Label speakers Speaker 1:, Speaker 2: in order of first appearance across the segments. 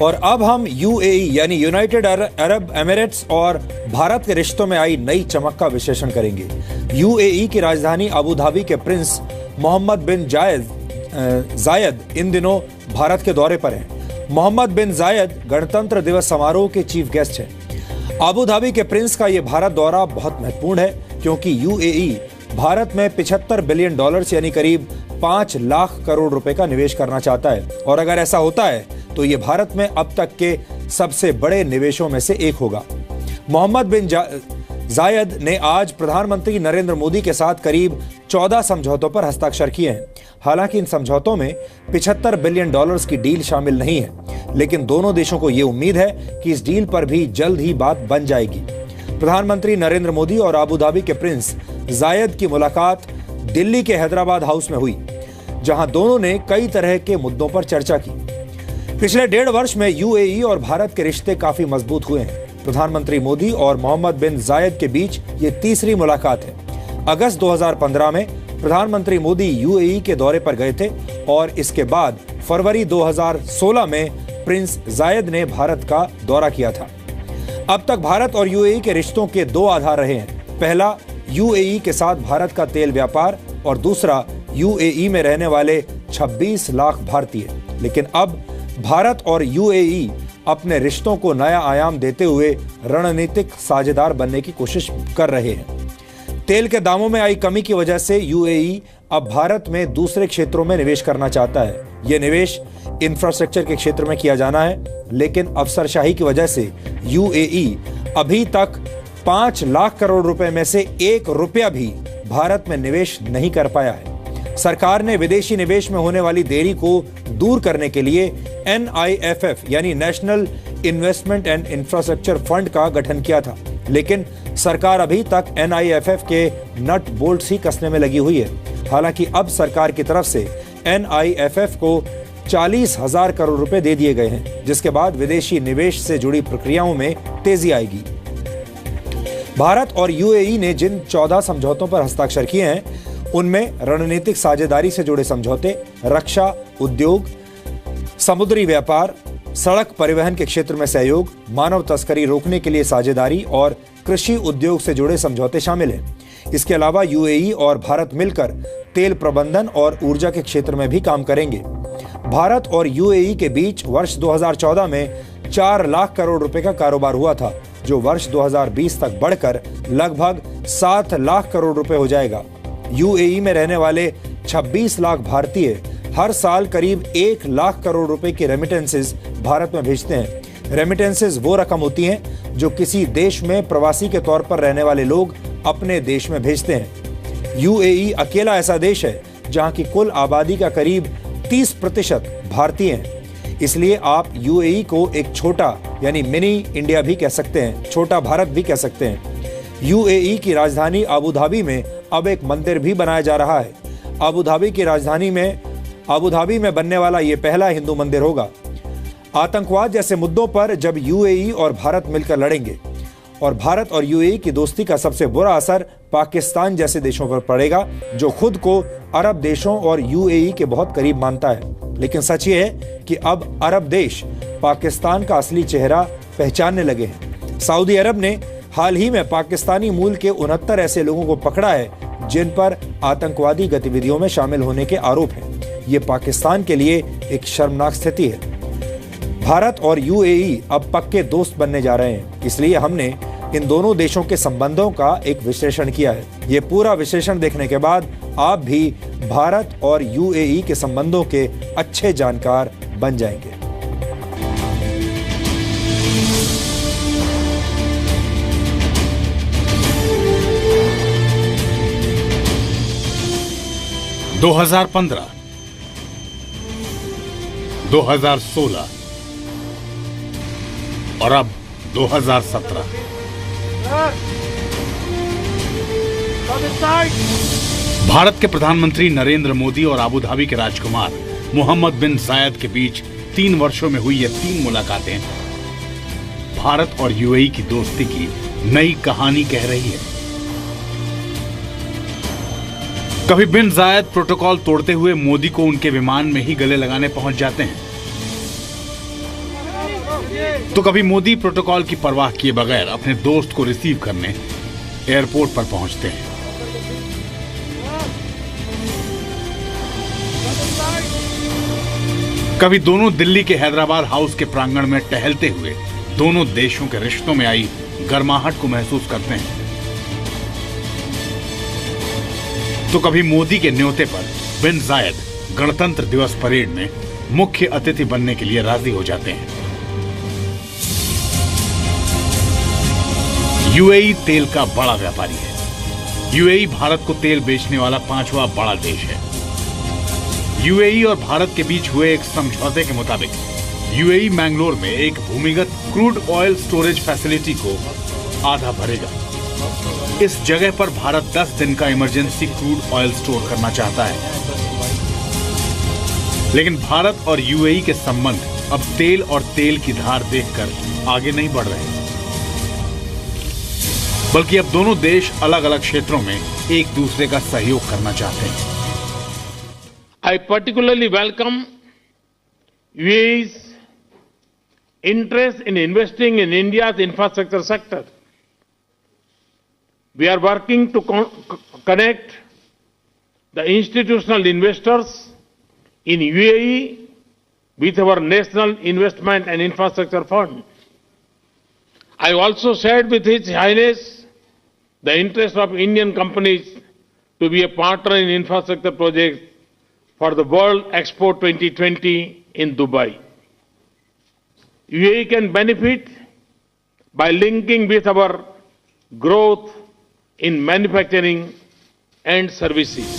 Speaker 1: और अब हम यूएई यानी यूनाइटेड अरब एमिरेट्स और भारत के रिश्तों में आई नई चमक का विश्लेषण करेंगे। यूएई की राजधानी अबू धाबी के प्रिंस मोहम्मद बिन जायद इन दिनों भारत के दौरे पर हैं। मोहम्मद बिन जायद गणतंत्र दिवस समारोह के चीफ गेस्ट हैं। अबू धाबी के प्रिंस का यह भारत दौरा बहुत महत्वपूर्ण है क्योंकि यूएई भारत में $75 बिलियन यानी करीब 5 लाख करोड़ रुपए का निवेश करना चाहता है। और अगर ऐसा होता है तो ये भारत में अब तक के सबसे बड़े निवेशों में से एक होगा। मोहम्मद बिन जायद ने आज प्रधानमंत्री नरेंद्र मोदी के साथ करीब 14 समझौतों पर हस्ताक्षर किए हैं। हालांकि इन समझौतों में $75 बिलियन की डील शामिल नहीं है, लेकिन दोनों देशों को ये उम्मीद है कि इस डील पर भी जल्द ही बात बन जाएगी। प्रधानमंत्री नरेंद्र मोदी और अबू धाबी के प्रिंस जायद की मुलाकात दिल्ली के हैदराबाद हाउस में हुई, जहां दोनों ने कई तरह के मुद्दों पर चर्चा की। पिछले 1.5 वर्ष में यूएई और भारत के रिश्ते काफी मजबूत हुए हैं। प्रधानमंत्री मोदी और मोहम्मद बिन जायद के बीच ये तीसरी मुलाकात है। अगस्त 2015 में प्रधानमंत्री मोदी यूएई के दौरे पर गए थे और इसके बाद फरवरी 2016 में प्रिंस जायद ने भारत का दौरा किया था। अब तक भारत और यूएई के रिश्तों के 2 आधार रहे हैं। पहला, यूएई के साथ भारत का तेल व्यापार और दूसरा, यूएई में रहने वाले 26 लाख भारतीय। लेकिन अब भारत और यूएई अपने रिश्तों को नया आयाम देते हुए रणनीतिक साझेदार बनने की कोशिश कर रहे हैं। तेल के दामों में आई कमी की वजह से यूएई अब भारत में दूसरे क्षेत्रों में निवेश करना चाहता है। यह निवेश इंफ्रास्ट्रक्चर के क्षेत्र में किया जाना है, लेकिन अफसरशाही की वजह से यूएई अभी तक 5 लाख करोड़ रुपए में से 1 रुपया भी भारत में निवेश नहीं कर पाया है। सरकार ने विदेशी निवेश में होने वाली देरी को दूर करने के लिए NIFF यानी national investment and infrastructure fund का गठन किया था, लेकिन सरकार अभी तक NIFF के नट बोल्ट ही कसने में लगी हुई है। हालांकि अब सरकार की तरफ से NIFF को 40,000 करोड़ रुपए दे दिए गए हैं, जिसके बाद विदेशी निवेश से जुड़ी प्रक्रियाओं में तेजी आएगी। भारत और यूएई ने जिन 14 समझौतों पर हस्ताक्षर किए हैं उनमें रणनीतिक साझेदारी से जुड़े समझौते, रक्षा, उद्योग, समुद्री व्यापार, सड़क परिवहन के क्षेत्र में सहयोग, मानव तस्करी रोकने के लिए साझेदारी और कृषि उद्योग से जुड़े समझौते शामिल हैं। इसके अलावा यूएई और भारत मिलकर तेल प्रबंधन और ऊर्जा के क्षेत्र में भी काम करेंगे। भारत और यूएई के बीच वर्ष 2014 में 4 लाख करोड़ रुपए का कारोबार हुआ था, जो वर्ष 2020 तक बढ़कर लगभग 7 लाख करोड़ रुपए हो जाएगा। यूएई में रहने वाले 26 लाख भारतीय हर साल करीब 1 लाख करोड़ रुपए की रेमिटेंसेस भारत में भेजते हैं। रेमिटेंसेस वो रकम होती हैं जो किसी देश में प्रवासी के तौर पर रहने वाले लोग अपने देश में भेजते हैं। यूएई अकेला ऐसा देश है जहां की कुल आबादी का करीब 30% भारतीय हैं। इसलिए आप यूएई को एक छोटा यानी मिनी इंडिया भी कह सकते हैं, छोटा भारत भी कह सकते हैं। यूएई की राजधानी अबू धाबी में अब एक मंदिर भी बनाया जा रहा है। अबू धाबी में बनने वाला यह पहला हिंदू मंदिर होगा। आतंकवाद जैसे मुद्दों पर जब यूएई और भारत मिलकर लड़ेंगे और भारत और यूएई की दोस्ती का सबसे बुरा असर पाकिस्तान जैसे देशों पर पड़ेगा, जो खुद को अरब देशों और यूएई के बहुत करीब मानता है। लेकिन सच ये है कि अब अरब देश पाकिस्तान का असली चेहरा पहचानने लगे हैं। सऊदी अरब ने हाल ही में पाकिस्तानी मूल के 69 ऐसे लोगों को पकड़ा है जिन पर आतंकवादी गतिविधियों में शामिल होने के आरोप हैं। ये पाकिस्तान के लिए एक शर्मनाक स्थिति है। भारत और यूएई अब पक्के दोस्त बनने जा रहे हैं, इसलिए हमने इन दोनों देशों के संबंधों का एक विश्लेषण किया है। ये पूरा विश्लेषण देखने के बाद आप भी भारत और यूएई के संबंधों के अच्छे जानकार बन जाएंगे।
Speaker 2: दो 2015, 2016 और अब 2017 भारत के प्रधानमंत्री नरेंद्र मोदी और अबू धाबी के राजकुमार मोहम्मद बिन जायद के बीच 3 वर्षों में हुई ये 3 मुलाकातें भारत और यूएई की दोस्ती की नई कहानी कह रही है। कभी बिन जायद प्रोटोकॉल तोड़ते हुए मोदी को उनके विमान में ही गले लगाने पहुंच जाते हैं, तो कभी मोदी प्रोटोकॉल की परवाह किए बगैर अपने दोस्त को रिसीव करने एयरपोर्ट पर पहुंचते हैं। कभी दोनों दिल्ली के हैदराबाद हाउस के प्रांगण में टहलते हुए दोनों देशों के रिश्तों में आई गर्माहट को महसूस करते हैं। तो कभी मोदी के न्योते पर बिन जायद गणतंत्र दिवस परेड में मुख्य अतिथि बनने के लिए राजी हो जाते हैं। यूएई तेल का बड़ा व्यापारी है। यूएई भारत को तेल बेचने वाला 5वां बड़ा देश है। यूएई और भारत के बीच हुए एक समझौते के मुताबिक यूएई मैंगलोर में एक भूमिगत क्रूड ऑयल स्टोरेज फैसिलिटी को आधा भरेगा। इस जगह पर भारत 10 दिन का इमरजेंसी क्रूड ऑयल स्टोर करना चाहता है। लेकिन भारत और यूएई के संबंध अब तेल और तेल की धार देखकर आगे नहीं बढ़ रहे, बल्कि अब दोनों देश अलग अलग क्षेत्रों में एक दूसरे का सहयोग करना चाहते हैं।
Speaker 3: I particularly welcome UAE's interest in investing in India's infrastructure sector. We are working to connect the institutional investors in UAE with our National Investment and Infrastructure Fund. I also shared with His Highness the interest of Indian companies to be a partner in infrastructure projects for the World Expo 2020 in Dubai. UAE can benefit by linking with our growth in manufacturing and services.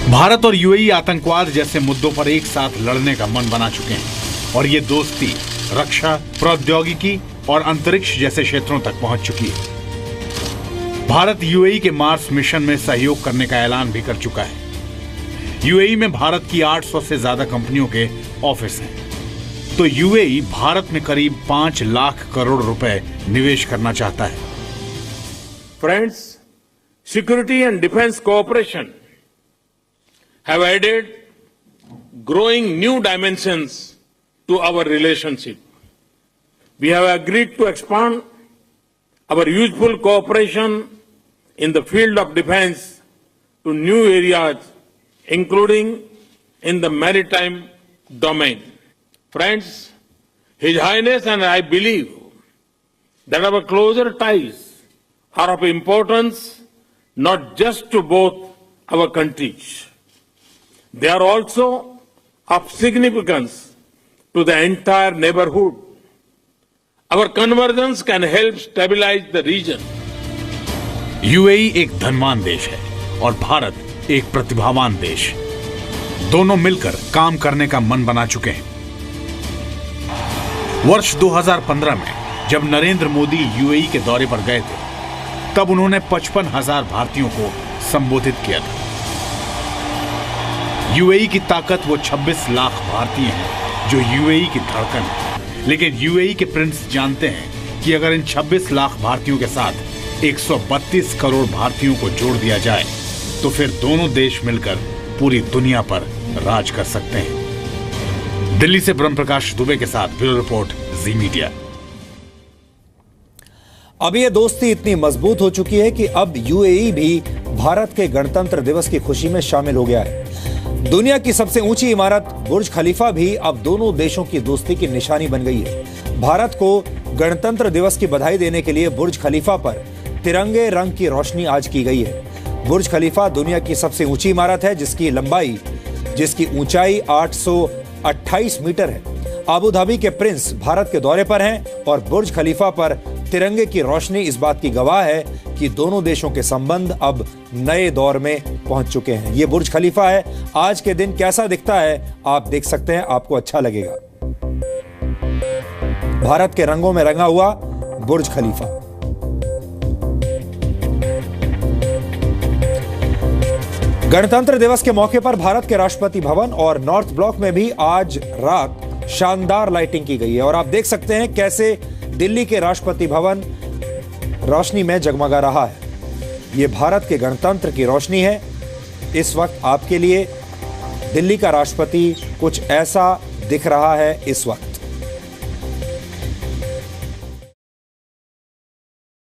Speaker 2: Bharat और UAE आतंकवाद जैसे मुद्दों पर एक साथ लड़ने का मन बना चुके हैं और ये दोस्ती रक्षा, प्रौद्योगिकी और अंतरिक्ष जैसे क्षेत्रों तक पहुंच चुकी है। भारत यूएई के मार्स मिशन में सहयोग करने का ऐलान भी कर चुका है। यूएई में भारत की 800 से ज्यादा कंपनियों के ऑफिस हैं। तो यूएई भारत में करीब 5 लाख करोड़ रुपए निवेश करना चाहता है।
Speaker 3: Friends, security and defense cooperation have added growing new dimensions to our relationship. We have agreed to expand our useful cooperation in the field of defense to new areas, including in the maritime domain. Friends, His Highness and I believe that our closer ties are of importance not just to both our countries. They are also of significance to the entire neighborhood. Our convergence can help stabilize the region.
Speaker 2: UAE एक धनवान देश है और भारत एक प्रतिभावान देश। दोनों मिलकर काम करने का मन बना चुके हैं। वर्ष 2015 में जब नरेंद्र मोदी यूएई के दौरे पर गए थे, तब उन्होंने 55,000 भारतीयों को संबोधित किया था। यूएई की ताकत वो 26 लाख भारतीय हैं जो यूएई की धड़कन है। लेकिन यूएई के प्रिंस जानते हैं कि अगर इन 26 लाख भारतीयों के साथ 132 करोड़ भारतीयों को जोड़ दिया जाए तो फिर दोनों देश मिलकर पूरी दुनिया पर राज कर सकते हैं। दिल्ली से ब्रह्म प्रकाश दुबे के साथ ब्यूरो रिपोर्ट, जी मीडिया।
Speaker 1: अब ये दोस्ती इतनी मजबूत हो चुकी है कि अब यूएई भी भारत के गणतंत्र दिवस की खुशी में शामिल हो गया है। दुनिया की सबसे ऊंची इमारत बुर्ज खलीफा भी अब दोनों देशों की दोस्ती की निशानी बन गई है। भारत को गणतंत्र दिवस की बधाई देने के लिए बुर्ज खलीफा पर तिरंगे रंग की रोशनी आज की गई है। बुर्ज खलीफा दुनिया की सबसे ऊंची इमारत है जिसकी ऊंचाई 828 मीटर है। अबू धाबी के प्रिंस भारत के दौरे पर हैं और बुर्ज खलीफा पर तिरंगे की रोशनी इस बात की गवाह है कि दोनों देशों के संबंध अब नए दौर में पहुंच चुके हैं। ये बुर्ज खलीफा है। आज के दिन कैसा दिखता है आप देख सकते हैं, आपको अच्छा लगेगा। भारत के रंगों में रंगा हुआ बुर्ज खलीफा। गणतंत्र दिवस के मौके पर भारत के राष्ट्रपति भवन और नॉर्थ ब्लॉक में भी आज रात शानदार लाइटिंग की गई है और आप देख सकते हैं कैसे दिल्ली के राष्ट्रपति भवन रोशनी में जगमगा रहा है। यह भारत के गणतंत्र की रोशनी है। इस वक्त आपके लिए दिल्ली का राष्ट्रपति कुछ ऐसा दिख रहा है इस वक्त।